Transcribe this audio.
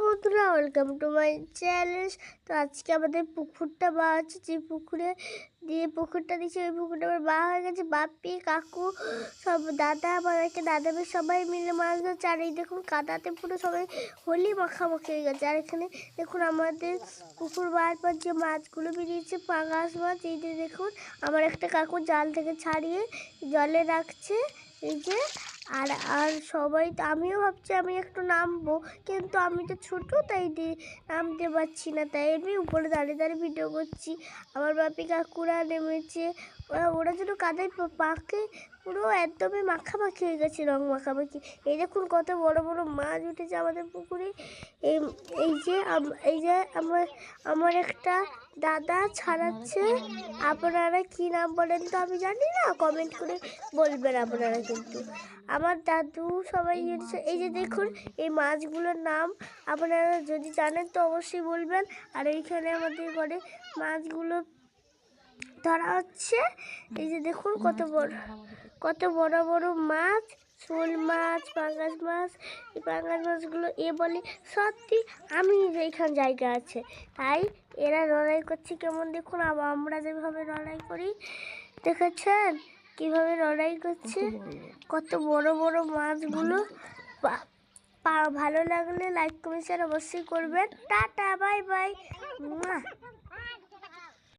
বন্ধুরা, welcome to my channel. তো আজকে আমাদের পুকুরটা বা আছে, যে পুকুরটা দিচ্ছে ওই পুকুরটা আমার মা হয়ে গেছে। বাপি, কাকু, সব দাদা, আমাদেরকে দাদা মেয়ে সবাই মিলে মাছ ধরছে। আর এই দেখুন কাদাতে পুরো সবাই হোলি মাখামাখি হয়ে গেছে। আর এখানে দেখুন আমাদের পুকুর বার পর যে মাছগুলো বেরিয়েছে, পাঙাশ মাছ। এই যে দেখুন আমার একটা কাকু জাল থেকে ছাড়িয়ে জলে রাখছে, এই যে। আর আর সবাই, আমিও ভাবছি আমি একটু নামবো, কিন্তু আমি তো ছোটো, তাই নামতে পারছি না। তাই আমি উপরে দাঁড়িয়ে দাঁড়িয়ে ভিডিও করছি। আমার বাপি কাকুরা নেমেছে, ওরা যেন কাদায় পাকে পুরো একদমই মাখামাখি হয়ে গেছে, রং মাখামাখি। এই দেখুন কত বড় বড় মাছ উঠেছে আমাদের পুকুরে। এই এই যে আমার একটা দাদা ছাড়াচ্ছে। আপনারা কি নাম বলেন তো আমি জানি না, কমেন্ট করে বলবেন আপনারা। কিন্তু আমার দাদু সবাই, এই যে দেখুন এই মাছগুলোর নাম আপনারা যদি জানেন তো অবশ্যই বলবেন। আর এইখানে আমাদের ঘরে মাছগুলো ধরা হচ্ছে। এই যে দেখুন কত বড় বড় মাছ, শোল মাছ, পাঙ্গাস মাছ। এই পাঙ্গাস মাছগুলো বলে সত্যি আমি এইখান জায়গা আছে, তাই এরা লড়াই করছে কেমন দেখুন। আমরা যেভাবে লড়াই করি, দেখেছেন কিভাবে লড়াই করছে, কত বড় বড় মাছগুলো। ভালো লাগলে লাইক কমেন্ট শেয়ার অবশ্যই করবেন। Tata, bye bye.